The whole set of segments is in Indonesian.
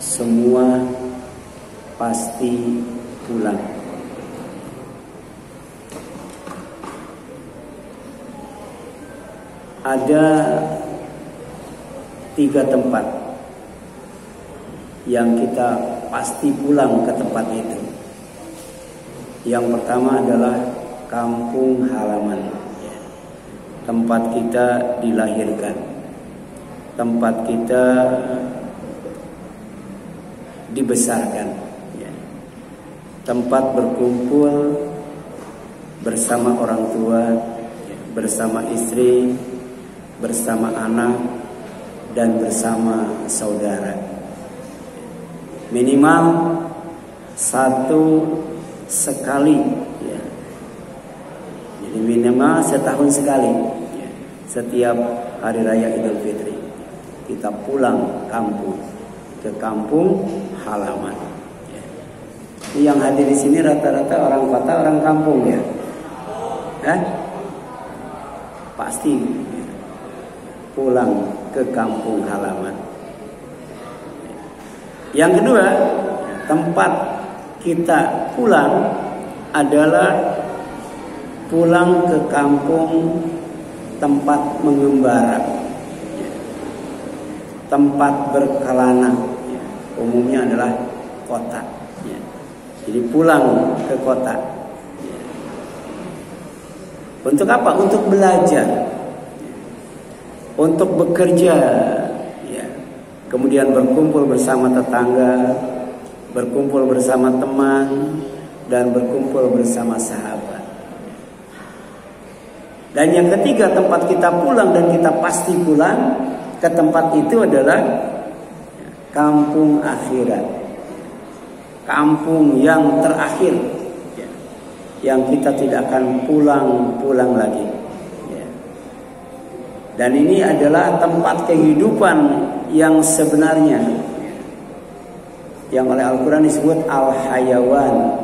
semua pasti pulang. Ada 3 tempat yang kita pasti pulang ke tempat itu. Yang pertama adalah kampung halaman, tempat kita dilahirkan, tempat kita dibesarkan, tempat berkumpul bersama orang tua, bersama istri, bersama anak, dan bersama saudara. Minimal 1 sekali, jadi minimal setahun sekali, setiap hari raya Idul Fitri kita pulang kampung, ke kampung halaman. Yang hadir di sini rata-rata orang kota, orang kampung, ya, pasti pulang ke kampung halaman. Yang kedua, tempat kita pulang adalah pulang ke kampung tempat mengembara, tempat berkelana, umumnya adalah kota. Jadi pulang ke kota. Untuk apa? Untuk belajar, untuk bekerja, kemudian berkumpul bersama tetangga, berkumpul bersama teman, dan berkumpul bersama sahabat. Dan yang ketiga, tempat kita pulang dan kita pasti pulang ke tempat itu adalah kampung akhirat, kampung yang terakhir, yang kita tidak akan pulang lagi. Dan ini adalah tempat kehidupan yang sebenarnya, yang oleh Al-Quran disebut al-hayawan.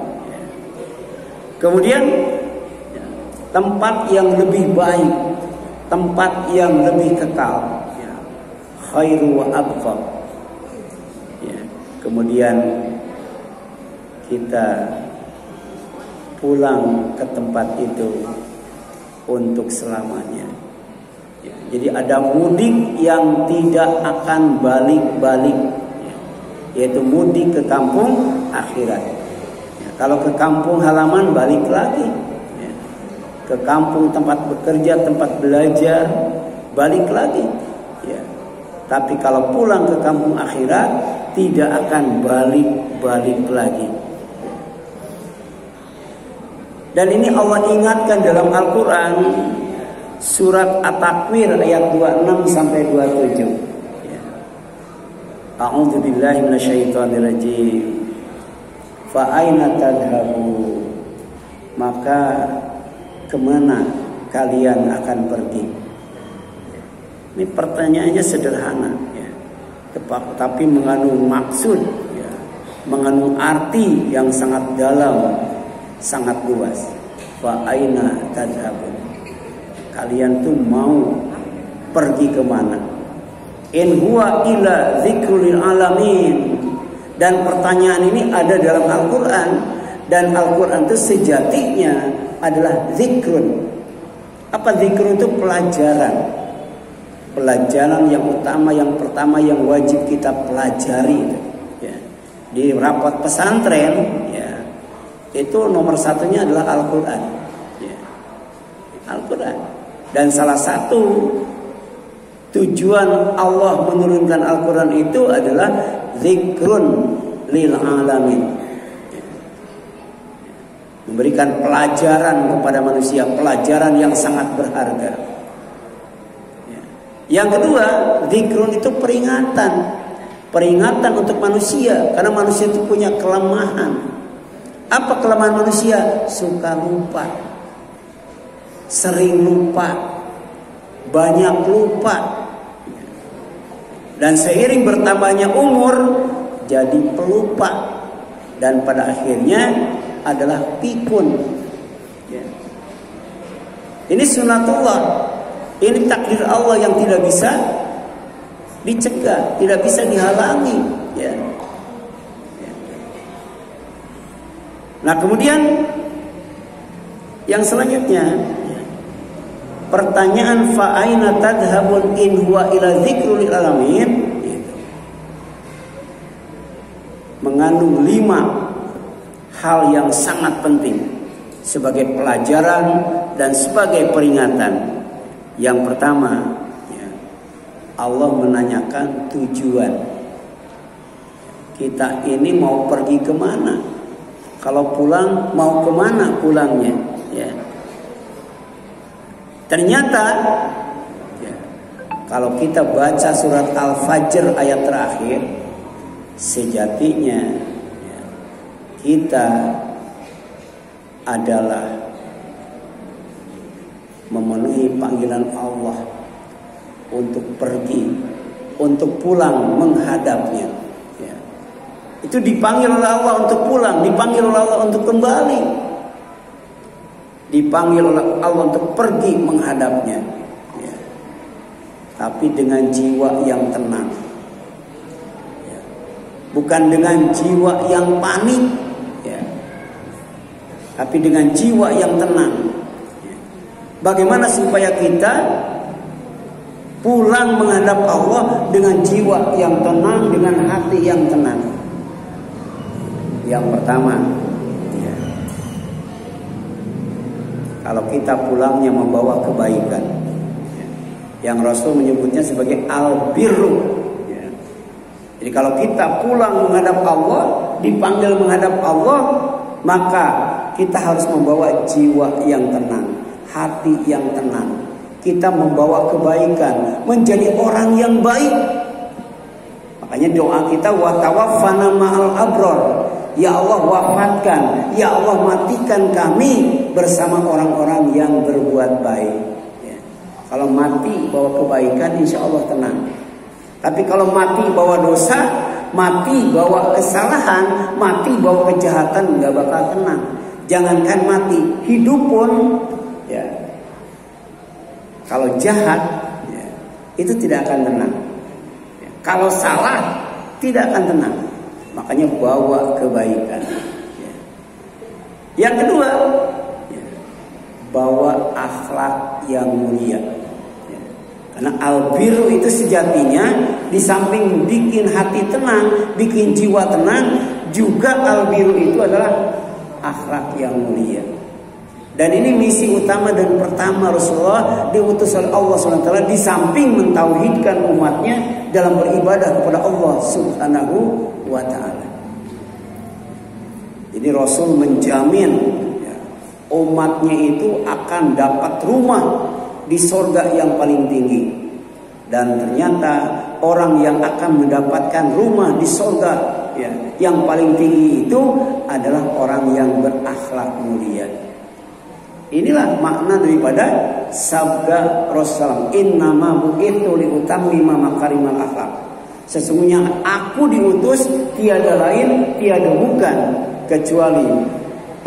Kemudian tempat yang lebih baik, tempat yang lebih kekal, khairu wa abqa. Kemudian kita pulang ke tempat itu untuk selamanya. Jadi ada mudik yang tidak akan balik-balik, yaitu mudik ke kampung akhirat. Kalau ke kampung halaman balik lagi, ke kampung tempat bekerja, tempat belajar, balik lagi. Tapi kalau pulang ke kampung akhirat tidak akan balik-balik lagi. Dan ini Allah ingatkan dalam Al-Quran, surat At-Takwir ayat 26 sampai 27. A'udzu billahi minasyaitonir rajim. Fa aina tadhabu? Maka kemana kalian akan pergi? Ini pertanyaannya sederhana, tapi mengandung maksud, mengandung arti yang sangat dalam, sangat luas. Fa aina tadhabun? Kalian tuh mau pergi kemana? In huwa illa dzikrul alamin. Dan pertanyaan ini ada dalam Al-Quran, dan Al-Quran itu sejatinya adalah zikrun. Apa zikrun itu? Pelajaran. Pelajaran yang utama, yang pertama yang wajib kita pelajari. Di rapat pesantren, itu nomor satunya adalah Al-Quran. Al-Quran. Dan salah satu tujuan Allah menurunkan Al-Quran itu adalah zikrun lil alamin, memberikan pelajaran kepada manusia, pelajaran yang sangat berharga. Yang kedua, zikrun itu peringatan, peringatan untuk manusia, karena manusia itu punya kelemahan. Apa kelemahan manusia? Suka lupa, sering lupa, banyak lupa. Dan seiring bertambahnya umur jadi pelupa, dan pada akhirnya adalah pikun. Ini sunatullah, ini takdir Allah yang tidak bisa dicegah, tidak bisa dihalangi. Nah kemudian yang selanjutnya, pertanyaan fa aina tadhhabun in huwa ila dzikrul alamin mengandung 5 hal yang sangat penting sebagai pelajaran dan sebagai peringatan. Yang pertama, Allah menanyakan tujuan kita ini mau pergi kemana, kalau pulang mau kemana pulangnya. Ya. Ternyata kalau kita baca surat Al-Fajr ayat terakhir, sejatinya kita adalah memenuhi panggilan Allah untuk pergi, untuk pulang menghadapnya. Ya. Itu dipanggil oleh Allah untuk pulang, dipanggil oleh Allah untuk kembali, dipanggil oleh Allah untuk pergi menghadapnya. Ya. Tapi dengan jiwa yang tenang, ya. Bukan dengan jiwa yang panik, ya. Tapi dengan jiwa yang tenang. Ya. Bagaimana supaya kita pulang menghadap Allah dengan jiwa yang tenang, dengan hati yang tenang? Yang pertama, ya, kalau kita pulangnya membawa kebaikan, yang Rasul menyebutnya sebagai al-birru. Ya. Jadi kalau kita pulang menghadap Allah, dipanggil menghadap Allah, maka kita harus membawa jiwa yang tenang, hati yang tenang. Kita membawa kebaikan, menjadi orang yang baik. Makanya doa kita, wa tawaffana ma'al abror. Ya Allah wafatkan, ya Allah matikan kami bersama orang-orang yang berbuat baik. Ya. Kalau mati bawa kebaikan, insya Allah tenang. Tapi kalau mati bawa dosa, mati bawa kesalahan, mati bawa kejahatan, nggak bakal tenang. Jangankan mati, hidup pun, ya, kalau jahat, ya, itu tidak akan tenang. Ya, kalau salah, tidak akan tenang. Makanya bawa kebaikan. Ya. Yang kedua, ya, bawa akhlak yang mulia. Ya. Karena al-birru itu sejatinya di samping bikin hati tenang, bikin jiwa tenang, juga al-birru itu adalah akhlak yang mulia. Dan ini misi utama dan pertama Rasulullah diutus oleh Allah SWT, di samping mentauhidkan umatnya dalam beribadah kepada Allah Subhanahu wa ta'ala. Jadi Rasul menjamin, ya, umatnya itu akan dapat rumah di surga yang paling tinggi. Dan ternyata orang yang akan mendapatkan rumah di surga, ya, yang paling tinggi itu adalah orang yang berakhlak mulia. Inilah makna daripada sabda Rasulullah, innama bu'itsu liutammima makarimal akhlak. Sesungguhnya aku diutus tiada lain, tiada bukan, kecuali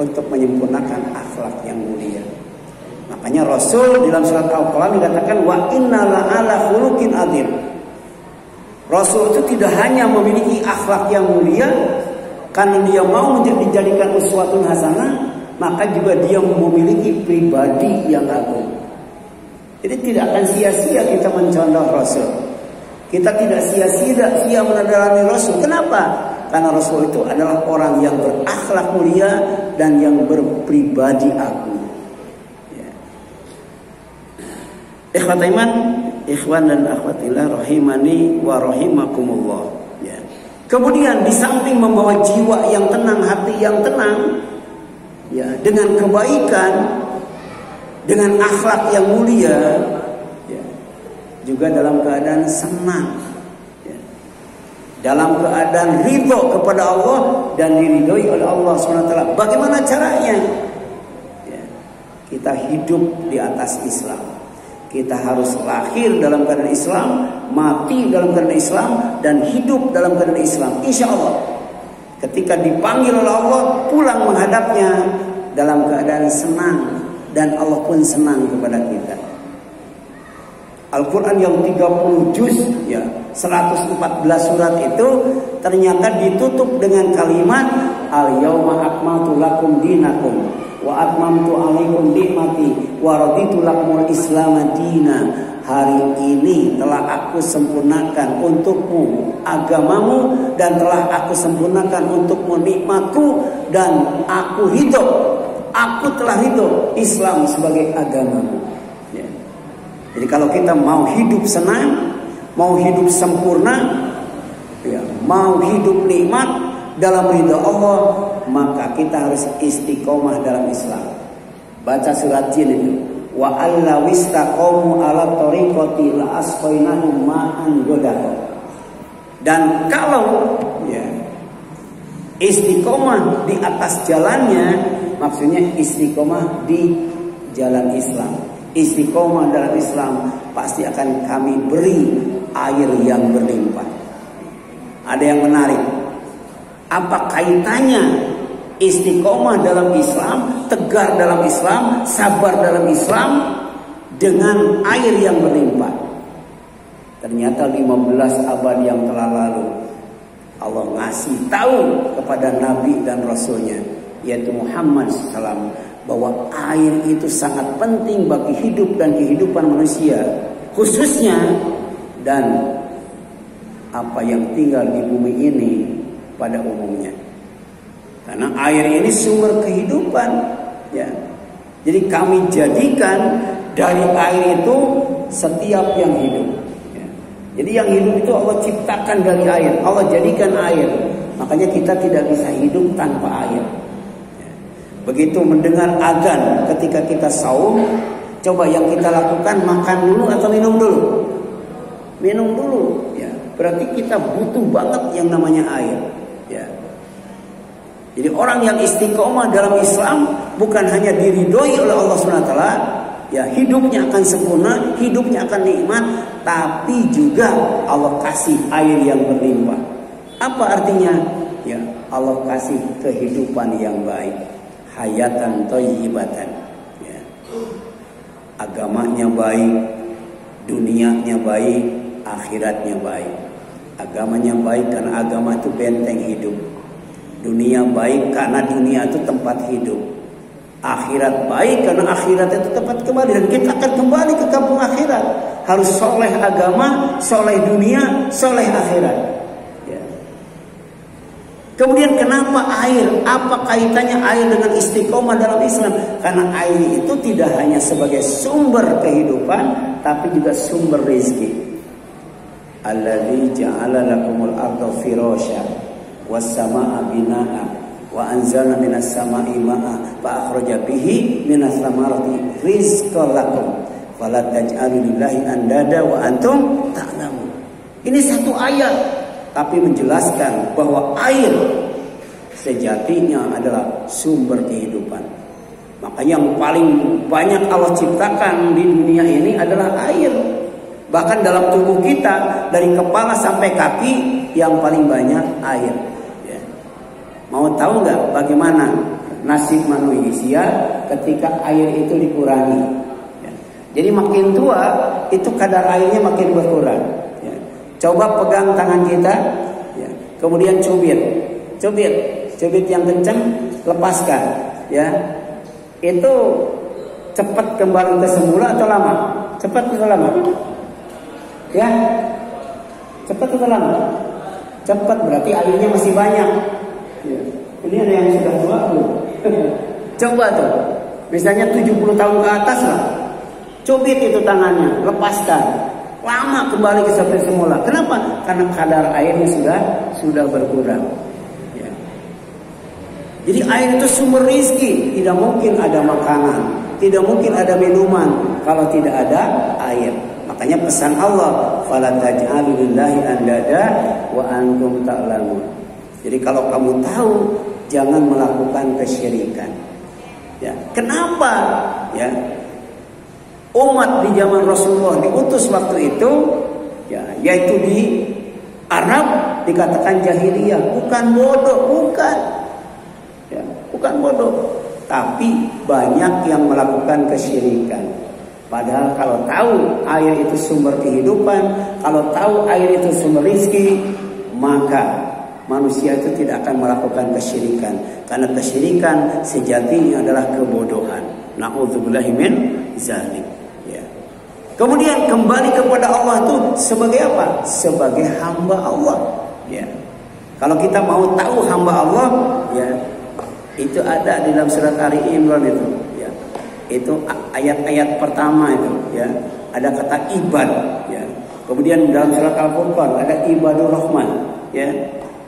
untuk menyempurnakan akhlak yang mulia. Makanya Rasul dalam surat Al-Quran dikatakan, wa inna la'ala khuluqin adzim. Rasul itu tidak hanya memiliki akhlak yang mulia karena dia mau dijadikan uswatun hasanah, maka juga dia memiliki pribadi yang agung. Jadi tidak akan sia-sia kita mencontoh Rasul. Kita tidak sia-sia meneladani Rasul. Kenapa? Karena Rasul itu adalah orang yang berakhlak mulia dan yang berpribadi agung. Ya. Ikhwat iman, ikhwan dan akhwatillah rahimani wa rahimakumullah. Ya. Kemudian di samping membawa jiwa yang tenang, hati yang tenang, ya, dengan kebaikan, dengan akhlak yang mulia, ya, juga dalam keadaan senang, ya, dalam keadaan ridho kepada Allah dan diridhoi oleh Allah SWT. Bagaimana caranya? Ya, kita hidup di atas Islam. Kita harus lahir dalam keadaan Islam, mati dalam keadaan Islam, dan hidup dalam keadaan Islam. Insya Allah ketika dipanggil oleh Allah, pulang menghadapnya dalam keadaan senang, dan Allah pun senang kepada kita. Al-Quran yang 30 juz, ya, 114 surat itu ternyata ditutup dengan kalimat al-yauma akmaltu lakum dinakum wa atmamtu alaikum nikmati wa raditu lakumul Islam dina. Hari ini telah aku sempurnakan untukmu agamamu dan telah aku sempurnakan untukmu nikmatku dan aku telah hidup Islam sebagai agamamu. Ya. Jadi kalau kita mau hidup senang, mau hidup sempurna, ya, mau hidup nikmat dalam ridha Allah, maka kita harus istiqomah dalam Islam. Baca surat Jin itu. Wa alla wistaqamu ala tariqati la asqainahum ma'an ghadaqa. Dan kalau ya, istiqomah di atas jalannya, maksudnya istiqomah di jalan Islam. Istiqomah dalam Islam pasti akan kami beri air yang berlimpah. Ada yang menarik. Apa kaitannya istiqomah dalam Islam, tegar dalam Islam, sabar dalam Islam dengan air yang berlimpah? Ternyata 15 abad yang telah lalu Allah ngasih tahu kepada Nabi dan Rasulnya, yaitu Muhammad SAW, bahwa air itu sangat penting bagi hidup dan kehidupan manusia khususnya, dan apa yang tinggal di bumi ini pada umumnya. Karena air ini sumber kehidupan, ya. Jadi kami jadikan dari air itu setiap yang hidup. Ya. Jadi yang hidup itu Allah ciptakan dari air, Allah jadikan air. Makanya kita tidak bisa hidup tanpa air. Ya. Begitu mendengar azan ketika kita saum, coba yang kita lakukan makan dulu atau minum dulu? Minum dulu. Ya. Berarti kita butuh banget yang namanya air. Ya. Jadi orang yang istiqomah dalam Islam bukan hanya diridhoi oleh Allah SWT, ya, hidupnya akan sempurna, hidupnya akan nikmat, tapi juga Allah kasih air yang berlimpah. Apa artinya? Ya, Allah kasih kehidupan yang baik, hayatan thayyibatan. Ya. Agamanya baik, dunianya baik, akhiratnya baik. Agamanya baik karena agama itu benteng hidup. Dunia baik karena dunia itu tempat hidup. Akhirat baik karena akhirat itu tempat kembali. Dan kita akan kembali ke kampung akhirat. Harus soleh agama, soleh dunia, soleh akhirat. Ya. Kemudian kenapa air? Apa kaitannya air dengan istiqomah dalam Islam? Karena air itu tidak hanya sebagai sumber kehidupan, tapi juga sumber rezeki. Alladzi ja'ala lakumul arda firasya was-samaa'a binaa'a wa anzalna minas samaa'i maa'a fa akhraja bihi minas samarati rizqan lakum fala taj'alu lillahi andada wa antum ta'lamun. Ini satu ayat tapi menjelaskan bahwa air sejatinya adalah sumber kehidupan. Maka yang paling banyak Allah ciptakan di dunia ini adalah air. Bahkan dalam tubuh kita dari kepala sampai kaki yang paling banyak air. Mau tahu nggak bagaimana nasib manusia ketika air itu dikurangi? Ya. Jadi makin tua itu kadar airnya makin berkurang. Ya. Coba pegang tangan kita, ya. Kemudian cubit yang kencang, lepaskan. Ya, itu cepat kembali ke semula atau lama? Cepat atau lama? Ya, cepat atau lama? Cepat, berarti airnya masih banyak. Ya. Ini ada yang sudah tua belum? Coba tuh, misalnya 70 tahun ke atas lah, cubit itu tangannya, lepaskan, lama kembali ke seperti semula. Kenapa? Karena kadar airnya sudah berkurang. Ya. Jadi air itu sumber rizki. Tidak mungkin ada makanan, tidak mungkin ada minuman kalau tidak ada air. Makanya pesan Allah, fala taj'alu lillahi andada wa antum ta'lamun. Jadi kalau kamu tahu, jangan melakukan kesyirikan. Ya, kenapa? Ya, umat di zaman Rasulullah diutus waktu itu, ya, yaitu di Arab dikatakan jahiliyah, bukan bodoh, bukan. Ya, bukan bodoh, tapi banyak yang melakukan kesyirikan. Padahal kalau tahu air itu sumber kehidupan, kalau tahu air itu sumber rizki, maka manusia itu tidak akan melakukan kesyirikan, karena kesyirikan sejatinya adalah kebodohan. Na'udzubillahi min zalik. Ya. Kemudian kembali kepada Allah itu sebagai apa? Sebagai hamba Allah. Ya. Kalau kita mau tahu hamba Allah, ya, itu ada di dalam surat Ali Imran itu. Ya. Itu ayat-ayat pertama itu. Ya. Ada kata ibad. Ya. Kemudian dalam surat Al-Furqan ada ibadur rahman. Ya.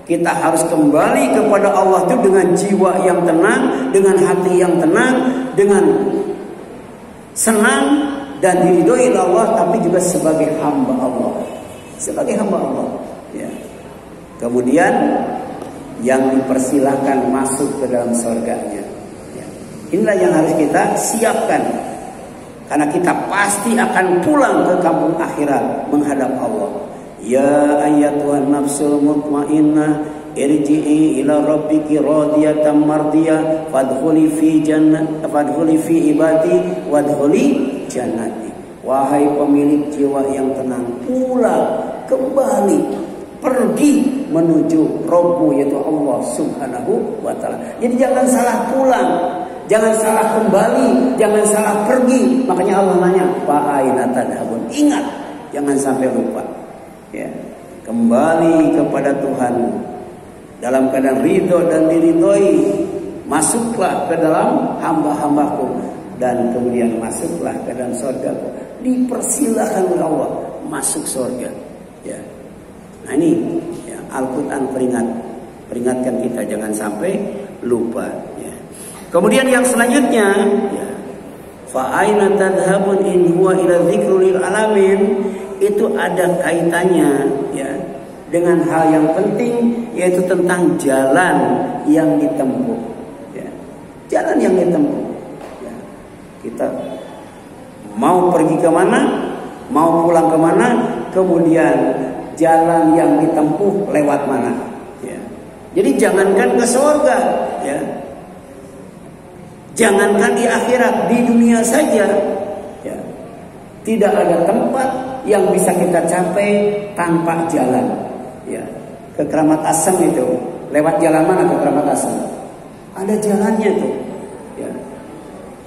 Kita harus kembali kepada Allah itu dengan jiwa yang tenang, dengan hati yang tenang, dengan senang dan diridhoi Allah, tapi juga sebagai hamba Allah. Sebagai hamba Allah. Ya. Kemudian yang dipersilahkan masuk ke dalam surganya. Ya. Inilah yang harus kita siapkan. Karena kita pasti akan pulang ke kampung akhirat menghadap Allah. Ya ayyatuhan nafsul mutmainnah irji'i ila rabbiki radiyatan mardiyah fadkhuli fi jannati fadkhuli fi ibadi wadkhuli jannati. Wahai pemilik jiwa yang tenang, pulang kembali, pergi menuju Rabbu, yaitu Allah Subhanahu wa ta'ala. Jadi jangan salah pulang, jangan salah kembali, jangan salah pergi. Makanya Allah nanya, fa aina tadhabun? Ingat, jangan sampai lupa. Ya, kembali kepada Tuhan dalam keadaan ridho dan diridhoi. Masuklah ke dalam hamba-hambaku dan kemudian masuklah ke dalam surgaku. Dipersilahkan oleh Allah masuk surga. Ya. Nah ini ya, Al-Quran peringatkan kita jangan sampai lupa. Ya. Kemudian yang selanjutnya, ya, fa aina tadhhabun in huwa ila dzikrul alamin. Itu ada kaitannya, ya, dengan hal yang penting, yaitu tentang jalan yang ditempuh. Ya. Jalan yang ditempuh. Ya. Kita mau pergi kemana, mau pulang kemana, kemudian jalan yang ditempuh lewat mana. Ya. Jadi jangankan ke surga, ya, jangankan di akhirat, di dunia saja, ya, tidak ada tempat yang bisa kita capai tanpa jalan. Ya. Ke Keramat Asem itu lewat jalan mana ke Keramat Asem? Ada jalannya tuh. Ya.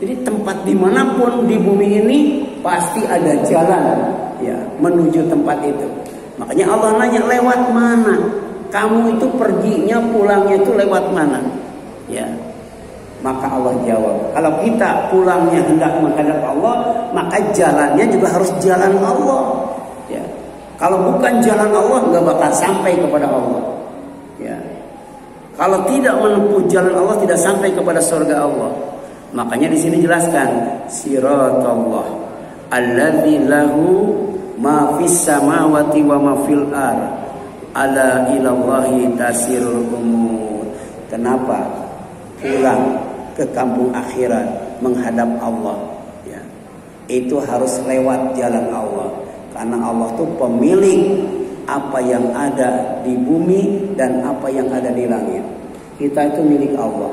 Jadi tempat dimanapun di bumi ini pasti ada jalan, ya, menuju tempat itu. Makanya Allah nanya, lewat mana? Kamu itu perginya pulangnya itu lewat mana? Ya. Maka Allah jawab, kalau kita pulangnya hendak menghadap Allah, maka jalannya juga harus jalan Allah. Ya. Kalau bukan jalan Allah, nggak bakal sampai kepada Allah. Ya. Kalau tidak menempuh jalan Allah, tidak sampai kepada surga Allah. Makanya di sini jelaskan, siratallah alladzi lahu ma fis samawati wa ma fil ardh ala ilallahi tasirul umur. Kenapa pulang ke kampung akhirat menghadap Allah? Ya. Itu harus lewat jalan Allah, karena Allah itu pemilik apa yang ada di bumi dan apa yang ada di langit. Kita itu milik Allah,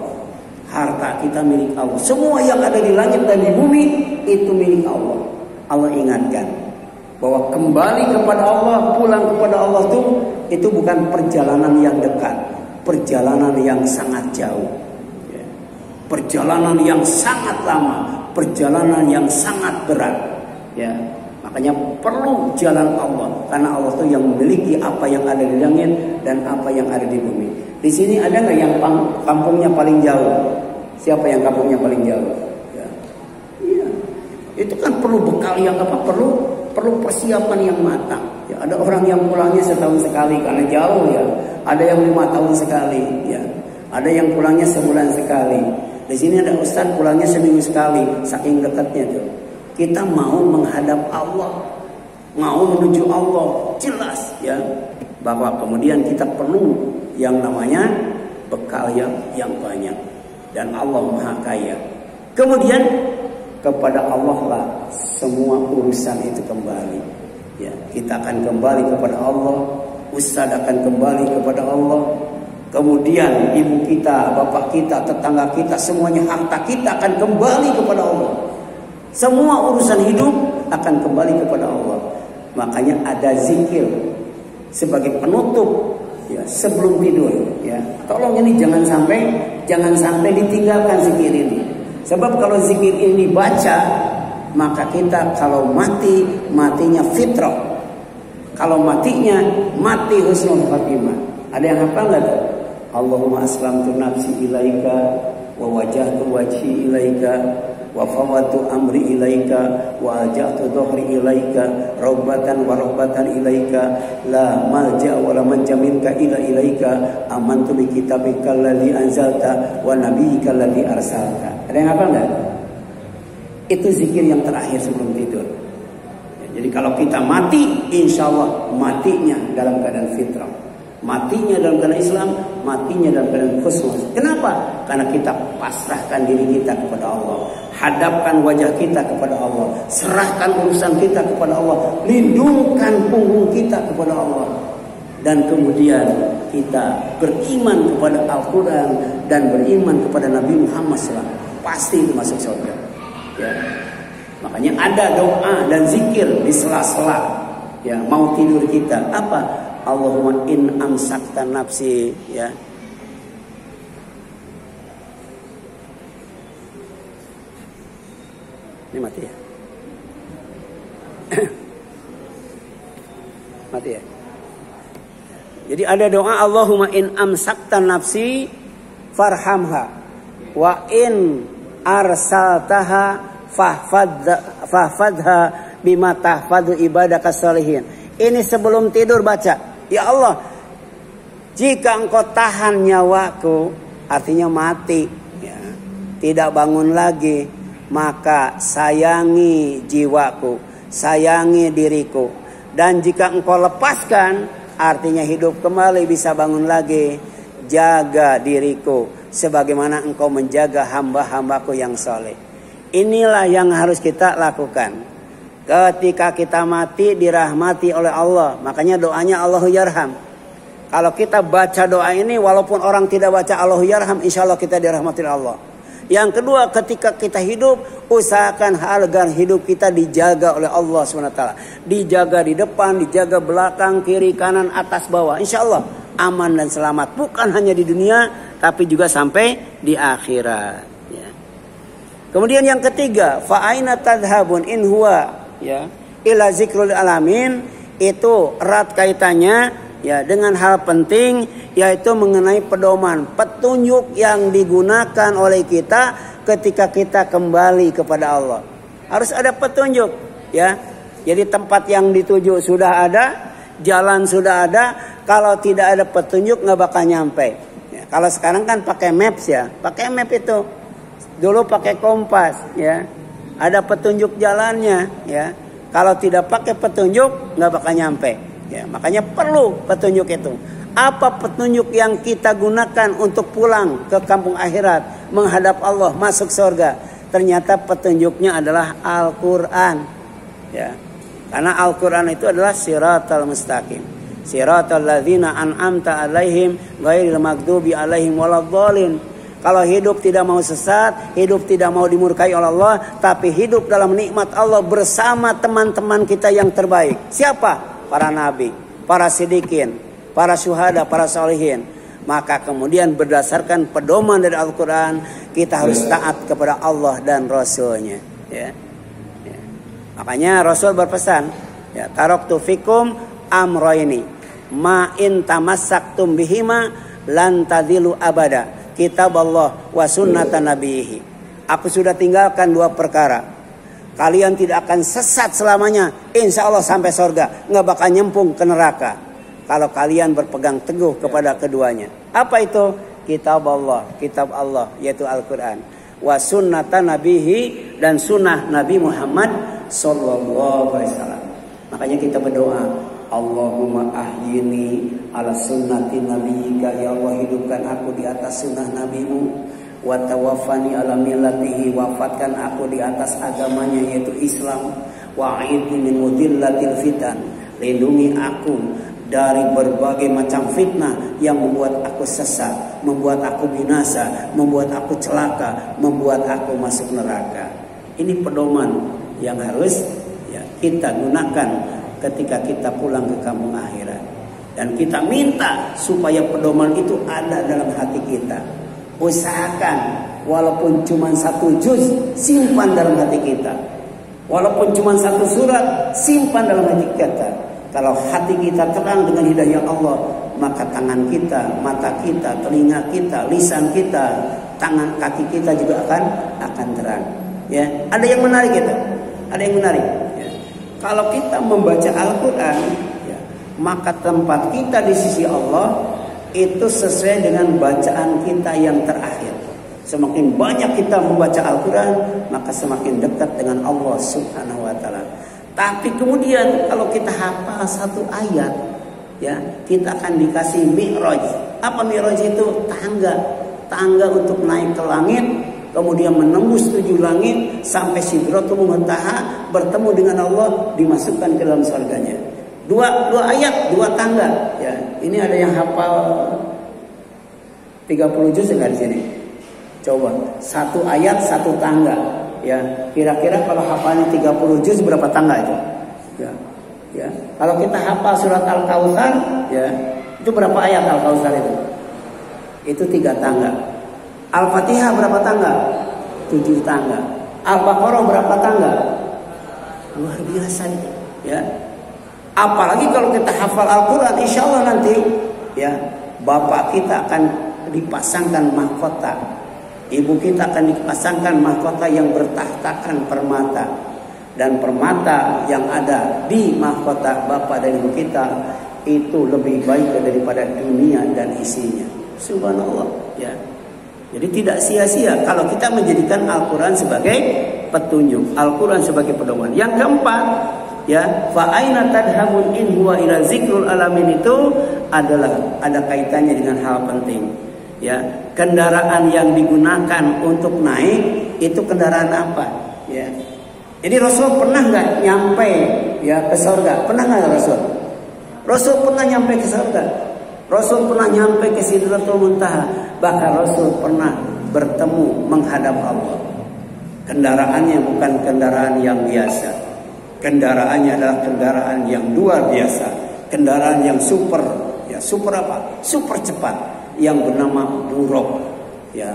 harta kita milik Allah, semua yang ada di langit dan di bumi itu milik Allah. Allah ingatkan bahwa kembali kepada Allah, pulang kepada Allah itu bukan perjalanan yang dekat, perjalanan yang sangat jauh. Perjalanan yang sangat lama, perjalanan yang sangat berat. Ya, makanya perlu jalan Allah, karena Allah itu yang memiliki apa yang ada di langit dan apa yang ada di bumi. Di sini ada nggak yang kampungnya paling jauh? Siapa yang kampungnya paling jauh? Ya, iya. Itu kan perlu bekal yang apa? Perlu persiapan yang matang. Ya, ada orang yang pulangnya setahun sekali karena jauh, ya. Ada yang 5 tahun sekali, ya. Ada yang pulangnya sebulan sekali. Di sini ada ustaz pulangnya seminggu sekali, saking dekatnya tuh. Kita mau menghadap Allah, mau menuju Allah, jelas, ya, bahwa kemudian kita perlu yang namanya bekal yang banyak, dan Allah Maha Kaya. Kemudian kepada Allah lah semua urusan itu kembali. Ya, kita akan kembali kepada Allah, ustaz akan kembali kepada Allah. Kemudian ibu kita, bapak kita, tetangga kita, semuanya harta kita akan kembali kepada Allah. Semua urusan hidup akan kembali kepada Allah. Makanya ada zikir sebagai penutup, ya, sebelum tidur ya. Tolong ini jangan sampai ditinggalkan zikir ini. Sebab kalau zikir ini dibaca, maka kita kalau matinya fitrah. Kalau matinya mati husnul khatimah. Ada yang hafal enggak tuh? Allahumma aslamtu nafsi ilaika wa wajjahtu wajhi ilaika wa fawatu amri ilaika wa alja'tu dhuhri ilaika rabbatan wa rabbatan ilaika la malja wa la manja minka illa ilaika amantu bi kitabika alladzi anzalta wa nabiyyika alladzi arsalta. Ada yang hafal enggak? Itu zikir yang terakhir sebelum tidur. Jadi kalau kita mati, insya Allah matinya dalam keadaan fitrah, matinya dalam keadaan Islam, matinya dalam keadaan khusus. Kenapa? Karena kita pasrahkan diri kita kepada Allah, hadapkan wajah kita kepada Allah, serahkan urusan kita kepada Allah, lindungkan punggung kita kepada Allah, dan kemudian kita beriman kepada Al-Quran dan beriman kepada Nabi Muhammad SAW. Pasti itu masuk surga. Ya. Makanya ada doa dan zikir di sela-sela ya mau tidur kita. Apa? Allahumma in amsakta nafsi ya. Ini mati ya. Mati ya. Jadi ada doa Allahumma in amsakta nafsi farhamha wa in arsaltaha fahfadha bima tahfadhu ibadaka salihin. Ini sebelum tidur baca, ya Allah, jika engkau tahan nyawaku, artinya mati ya, tidak bangun lagi, maka sayangi jiwaku, sayangi diriku. Dan jika engkau lepaskan, artinya hidup kembali, bisa bangun lagi. Jaga diriku sebagaimana engkau menjaga hamba-hambaku yang soleh. Inilah yang harus kita lakukan. Ketika kita mati dirahmati oleh Allah. Makanya doanya Allahu yarham. Kalau kita baca doa ini, walaupun orang tidak baca Allahu yarham, insya Allah kita dirahmati oleh Allah. Yang kedua, ketika kita hidup, usahakan agar hidup kita dijaga oleh Allah SWT. Dijaga di depan, dijaga belakang, kiri, kanan, atas, bawah. Insya Allah aman dan selamat. Bukan hanya di dunia, tapi juga sampai di akhirat. Kemudian yang ketiga, fa aina tadhhabun in huwa ya ila zikrul alamin, itu erat kaitannya ya dengan hal penting, yaitu mengenai pedoman, petunjuk yang digunakan oleh kita ketika kita kembali kepada Allah. Harus ada petunjuk ya. Jadi tempat yang dituju sudah ada, jalan sudah ada, kalau tidak ada petunjuk nggak bakal nyampe. Ya, kalau sekarang kan pakai maps ya, pakai map itu. Dulu pakai kompas ya. Ada petunjuk jalannya ya. Kalau tidak pakai petunjuk nggak bakal nyampe ya. Makanya perlu petunjuk itu. Apa petunjuk yang kita gunakan untuk pulang ke kampung akhirat, menghadap Allah, masuk surga? Ternyata petunjuknya adalah Al-Quran ya. Karena Al-Quran itu adalah siratal mustaqim, siratal ladzina an'amta alaihim ghairil maghdubi alaihim waladhdallin. Kalau hidup tidak mau sesat, hidup tidak mau dimurkai oleh Allah, tapi hidup dalam nikmat Allah bersama teman-teman kita yang terbaik. Siapa? Para nabi, para siddiqin, para syuhada, para sholihin. Maka kemudian berdasarkan pedoman dari Al-Quran, kita harus taat kepada Allah dan Rasulnya. Ya. Ya. Makanya Rasul berpesan, ya, taraktu fikum amroini, ma in tamassaktum bihima lan tadillu abada. Kitab Allah wa sunnatan nabihi. Aku sudah tinggalkan dua perkara. Kalian tidak akan sesat selamanya. Insya Allah sampai surga. Nggak bakal nyempung ke neraka. Kalau kalian berpegang teguh kepada keduanya. Apa itu? Kitab Allah yaitu Al-Quran. Wa sunnatan nabihi, dan sunnah Nabi Muhammad sallallahu alaihi wasallam. Makanya kita berdoa, Allahumma ahyini ala sunnati nabiyyika, ya Allah hidupkan aku di atas sunnah nabimu, wa tawaffani ala millatihi, wafatkan aku di atas agamanya yaitu Islam, wa a'idni min mudillatil fitan, lindungi aku dari berbagai macam fitnah yang membuat aku sesat, membuat aku binasa, membuat aku celaka, membuat aku masuk neraka. Ini pedoman yang harus ya kita gunakan ketika kita pulang ke kampung akhirat. Dan kita minta supaya pedoman itu ada dalam hati kita. Usahakan walaupun cuma 1 juz, simpan dalam hati kita. Walaupun cuma 1 surat, simpan dalam hati kita. Kalau hati kita terang dengan hidayah Allah, maka tangan kita, mata kita, telinga kita, lisan kita, tangan kaki kita juga akan terang. Ya, ada yang menarik itu. Ada yang menarik. Ya. Kalau kita membaca Al-Quran, ya, maka tempat kita di sisi Allah itu sesuai dengan bacaan kita yang terakhir. Semakin banyak kita membaca Al-Quran, maka semakin dekat dengan Allah Subhanahu wa Ta'ala. Tapi kemudian kalau kita hafal 1 ayat, ya, kita akan dikasih mi'raj. Apa mi'raj itu? Tangga untuk naik ke langit, kemudian menembus 7 langit sampai Sidratul Muntaha, bertemu dengan Allah, dimasukkan ke dalam surganya. Dua ayat, 2 tangga. Ya, ini ada yang hafal 30 juz enggak di sini? Coba 1 ayat 1 tangga. Ya, kira-kira kalau hafalnya 30 juz berapa tangga itu? Ya. Kalau kita hafal surat Al-Kautsar, ya, itu berapa ayat Al-Kautsar itu? Itu 3 tangga. Al-Fatihah berapa tangga? 7 tangga. Al-Baqarah berapa tangga? Luar biasa itu, ya. Apalagi kalau kita hafal Al-Quran, insya Allah nanti, ya, bapak kita akan dipasangkan mahkota, ibu kita akan dipasangkan mahkota yang bertahtakan permata, dan permata yang ada di mahkota bapak dan ibu kita itu lebih baik daripada dunia dan isinya. Subhanallah, ya. Jadi tidak sia-sia kalau kita menjadikan Al-Quran sebagai petunjuk, Al-Quran sebagai pedoman. Yang keempat, ya, fa aina tadhamun in huwa ila zikrul alamin, itu adalah ada kaitannya dengan hal penting. Ya, kendaraan yang digunakan untuk naik itu kendaraan apa? Ya. Jadi Rasul pernah nggak nyampe, ya, ke surga? Pernah nggak Rasul? Rasul pernah nyampe ke surga. Rasul pernah nyampe ke Sidratul Muntaha. Bahkan Rasul pernah bertemu menghadap Allah. Kendaraannya bukan kendaraan yang biasa. Kendaraannya adalah kendaraan yang luar biasa. Kendaraan yang super, ya, super apa? Super cepat, yang bernama Buraq. Ya.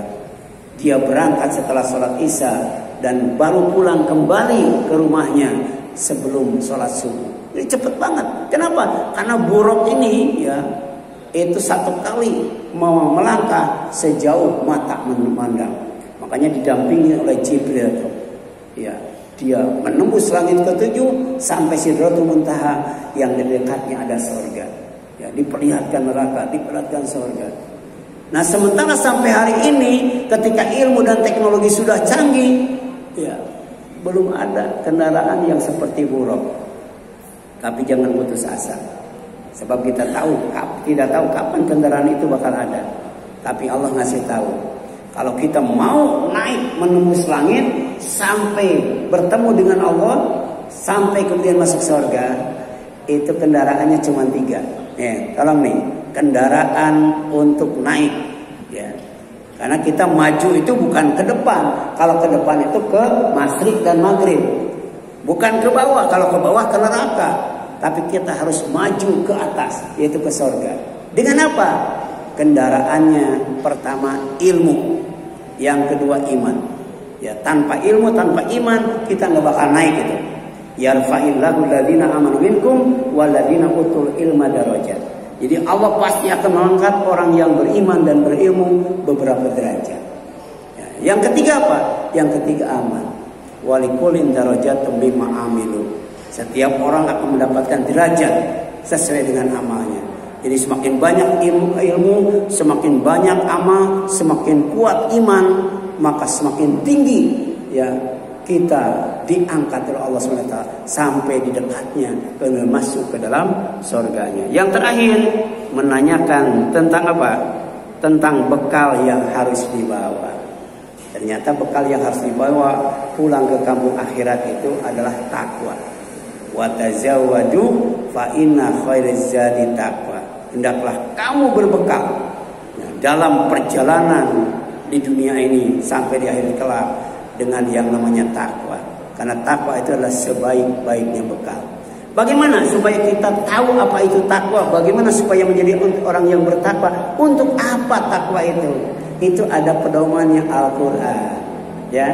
Dia berangkat setelah sholat Isya dan baru pulang kembali ke rumahnya sebelum sholat subuh. Ini cepat banget. Kenapa? Karena Buraq ini, ya, itu 1 kali mau melangkah sejauh mata memandang. Makanya didampingi oleh Jibril. Ya, dia menembus langit ke-7 sampai Sidratul Muntaha yang di dekatnya ada surga. Ya, diperlihatkan neraka, diperlihatkan surga. Nah, sementara sampai hari ini ketika ilmu dan teknologi sudah canggih, ya, belum ada kendaraan yang seperti Buraq. Tapi jangan putus asa. Sebab kita tidak tahu kapan kendaraan itu bakal ada. Tapi Allah ngasih tahu. Kalau kita mau naik menembus langit sampai bertemu dengan Allah, sampai kemudian masuk surga, itu kendaraannya cuma 3. Tolong nih, kendaraan untuk naik, ya. Karena kita maju itu bukan ke depan. Kalau ke depan itu ke masyrik dan maghrib. Bukan ke bawah. Kalau ke bawah ke neraka. Tapi kita harus maju ke atas, yaitu ke surga. Dengan apa? Kendaraannya pertama ilmu, yang kedua iman. Ya, tanpa ilmu, tanpa iman kita nggak bakal naik itu. Yarfa'illahu alladziina aamanu minkum walladziina utul ilma darajat. Jadi Allah pasti akan mengangkat orang yang beriman dan berilmu beberapa derajat. Ya, yang ketiga apa? Yang ketiga aman. Walikulin darajatun bima amilu. Setiap orang akan mendapatkan derajat sesuai dengan amalnya. Jadi semakin banyak ilmu, semakin banyak amal, semakin kuat iman, maka semakin tinggi, ya, kita diangkat oleh Allah SWT sampai di dekatnya, masuk ke dalam surganya. Yang terakhir, menanyakan tentang apa? Tentang bekal yang harus dibawa. Ternyata bekal yang harus dibawa pulang ke kampung akhirat itu adalah takwa. Wa tazawwadu fa inna khairaz zadi taqwa. Hendaklah kamu berbekal, ya, dalam perjalanan di dunia ini sampai di akhir kelak dengan yang namanya takwa. Karena takwa itu adalah sebaik-baiknya bekal. Bagaimana supaya kita tahu apa itu takwa? Bagaimana supaya menjadi orang yang bertakwa? Untuk apa takwa itu? Itu ada pedomannya Al-Quran. Ya,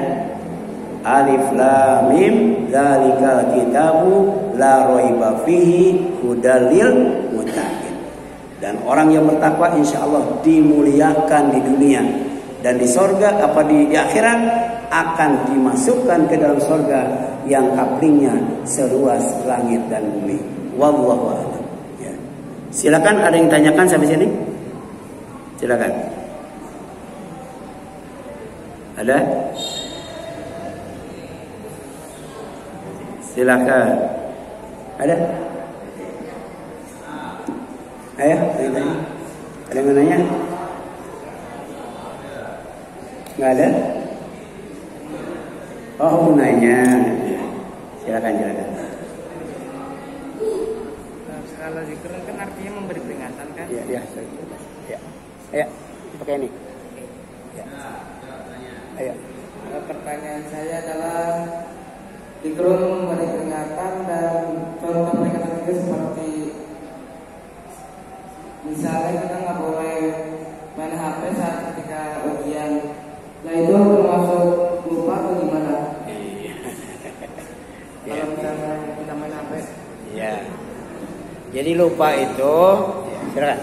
Alif Lam Mim, Dzalikal kitabu la raiba fihi hudal lil muttaqin. Dan orang yang bertakwa insya Allah dimuliakan di dunia dan di sorga di akhirat akan dimasukkan ke dalam sorga yang kaplingnya seluas langit dan bumi. Wallahu a'lam. Ya. Silakan, ada yang tanyakan sampai sini? Silakan. Ada? Silakan. Ada? Ayo, tanya. Ada yang nanya? Nggak ada? Oh, nanya. Silakan. Kalau zikir kan artinya memberi peringatan kan? Ya. Ayo, pakai ini. Ya. Ayo. Pertanyaan saya adalah zikir memberi peringatan dan contoh peringatan itu seperti misalnya kita nggak boleh main HP saat ketika ujian. Nah itu termasuk lupa atau gimana? Kalau misalnya kita main HP. Ya. Jadi lupa itu, silakan.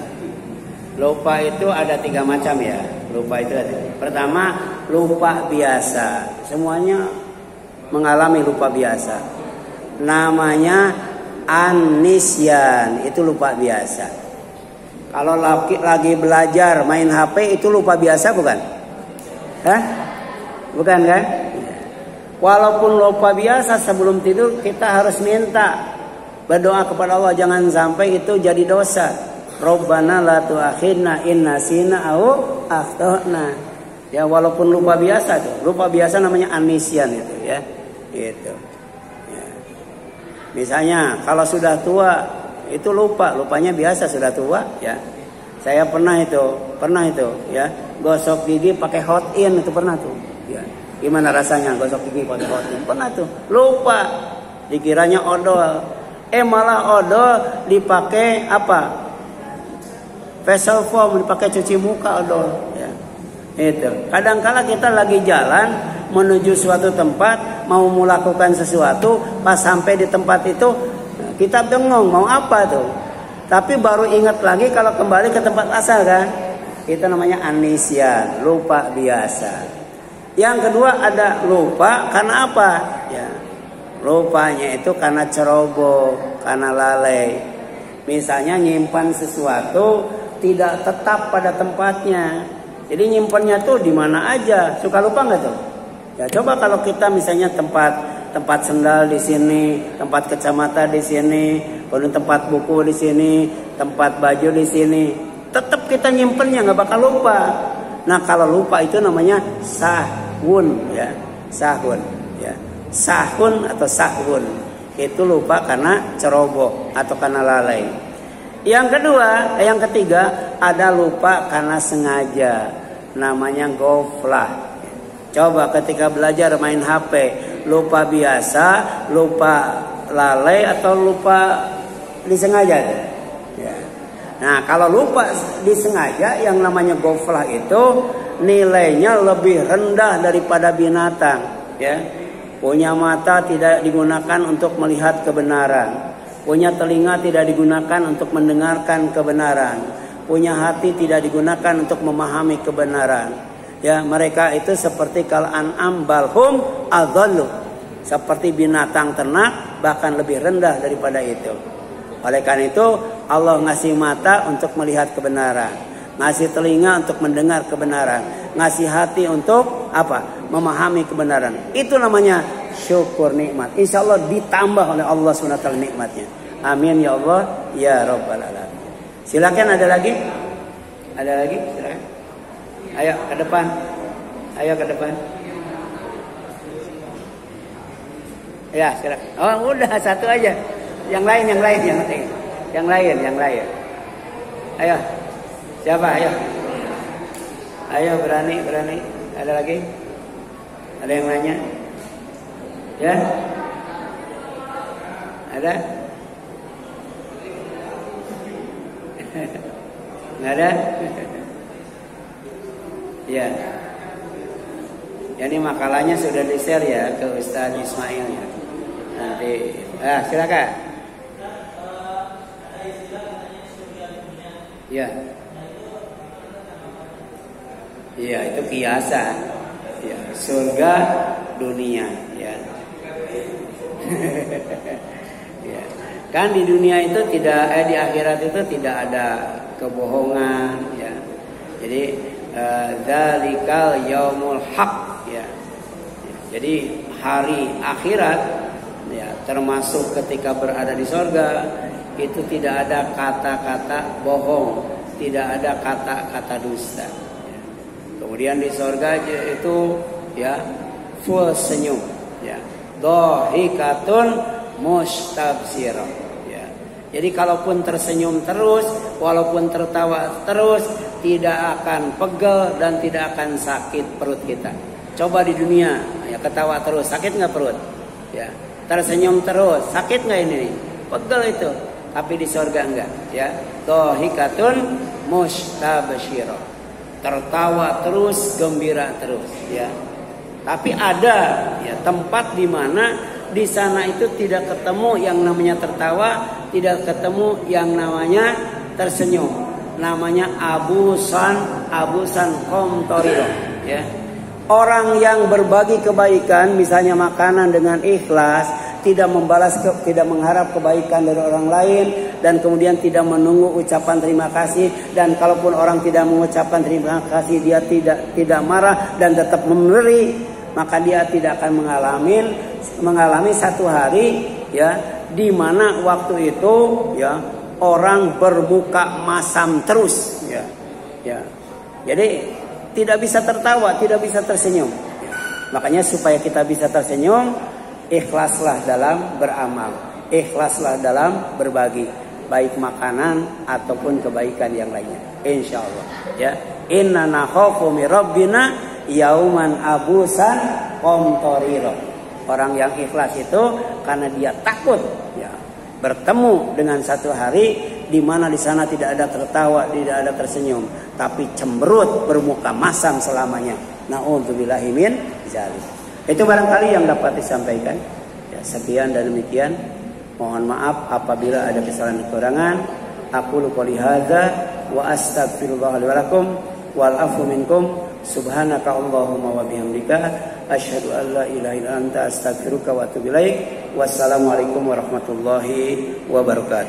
Lupa itu ada 3 macam ya. Lupa itu ada. Pertama, lupa biasa. Semuanya mengalami lupa biasa. Namanya anisyan, itu lupa biasa. Kalau lagi belajar main HP itu lupa biasa bukan? Hah? Bukan kan? Walaupun lupa biasa sebelum tidur kita harus minta, berdoa kepada Allah jangan sampai itu jadi dosa. Rabbana la tu'akhidna in nasina au akhtana. Ya walaupun lupa biasa tuh. Lupa biasa namanya anisyan itu ya. Gitu. Ya. Misalnya kalau sudah tua itu lupanya biasa sudah tua ya. Saya pernah itu ya. Gosok gigi pakai hot in itu pernah tuh. Ya. Gimana rasanya gosok gigi pakai hot in? Pernah tuh. Lupa. Dikiranya odol. Malah odol dipakai apa? Facial foam dipakai cuci muka odol ya. Itu. Kadang-kala kita lagi jalan menuju suatu tempat mau melakukan sesuatu, pas sampai di tempat itu kita bengong mau apa tuh. Tapi baru ingat lagi kalau kembali ke tempat asal kan. Itu namanya anisyan, lupa biasa. Yang kedua ada lupa karena apa? Ya. Lupanya itu karena ceroboh, karena lalai. Misalnya nyimpan sesuatu tidak tetap pada tempatnya. Jadi nyimpannya tuh di mana aja. Suka lupa nggak tuh? Ya coba kalau kita misalnya tempat sendal di sini, tempat kacamata di sini, kemudian tempat buku di sini, tempat baju di sini, tetap kita nyimpannya nggak bakal lupa. Nah kalau lupa itu namanya sahun ya, sahun ya, sahun atau sahun itu lupa karena ceroboh atau karena lalai. Yang ketiga ada lupa karena sengaja, namanya ghaflah. Coba ketika belajar main HP, lupa biasa, lupa lalai atau lupa disengaja. Ya. Nah kalau lupa disengaja yang namanya ghaflah itu nilainya lebih rendah daripada binatang. Ya. Punya mata tidak digunakan untuk melihat kebenaran. Punya telinga tidak digunakan untuk mendengarkan kebenaran. Punya hati tidak digunakan untuk memahami kebenaran. Ya, mereka itu seperti kal an'am balhum adhallu. Seperti binatang ternak bahkan lebih rendah daripada itu. Oleh karena itu Allah ngasih mata untuk melihat kebenaran, ngasih telinga untuk mendengar kebenaran, ngasih hati untuk apa? Memahami kebenaran. Itu namanya syukur nikmat. Insya Allah ditambah oleh Allah SWT nikmatnya. Amin ya Allah ya Rabbal alamin. Silakan ada lagi? Ada lagi? Silakan. Ayo ke depan. Ayo ke depan. Ya silakan. Oh udah satu aja. Yang lain. Ayo. Siapa? Ayo berani. Ada lagi? Ada yang nanya? Ya? Ada? Nggak ada? Ya. Ini makalahnya sudah di-share ya ke Ustaz Ismail ya. Nanti, silakan. Ya. Iya, itu kiasan. Ya, surga dunia ya. Ya. Kan di dunia itu tidak di akhirat itu tidak ada kebohongan ya. Jadi dzalikal yaumul haq ya. Jadi hari akhirat ya, termasuk ketika berada di surga itu tidak ada kata-kata bohong, tidak ada kata-kata dusta. Kemudian di surga itu ya full senyum ya. Dhahikatun mustabsirah ya. Jadi kalaupun tersenyum terus, walaupun tertawa terus, tidak akan pegel dan tidak akan sakit perut kita. Coba di dunia ya, ketawa terus, sakit nggak perut? Ya. Tersenyum terus, sakit nggak ini? Pegel itu. Tapi di surga enggak ya. Dhahikatun mustabsirah. Tertawa terus, gembira terus ya. Tapi ada ya tempat di mana di sana itu tidak ketemu yang namanya tertawa, tidak ketemu yang namanya tersenyum. Namanya abusan qamtariro ya. Orang yang berbagi kebaikan, misalnya makanan dengan ikhlas, tidak mengharap kebaikan dari orang lain, dan kemudian tidak menunggu ucapan terima kasih, dan kalaupun orang tidak mengucapkan terima kasih dia tidak marah dan tetap memberi, maka dia tidak akan mengalami satu hari ya di mana waktu itu ya orang bermuka masam terus ya. Ya. Jadi tidak bisa tertawa, tidak bisa tersenyum. Ya. Makanya supaya kita bisa tersenyum, ikhlaslah dalam beramal, ikhlaslah dalam berbagi, baik makanan ataupun kebaikan yang lainnya. Insya Allah. Ya, inna nakhafu min rabbina yauman abusan qamtarira. Orang yang ikhlas itu karena dia takut ya bertemu dengan satu hari di mana di sana tidak ada tertawa, tidak ada tersenyum, tapi cemberut, bermuka masam selamanya. Na'udzubillahi min dzalik. Itu barangkali yang dapat disampaikan. Ya, sekian dan demikian. Mohon maaf apabila ada kesalahan kekurangan. Aku qouli hadza wa astaghfirullah li wa lakum wal afu minkum. Subhanaka Allahumma wa bihamdika asyhadu an la ilaha illa anta astaghfiruka wa atubu ilaik. Wassalamualaikum warahmatullahi wabarakatuh.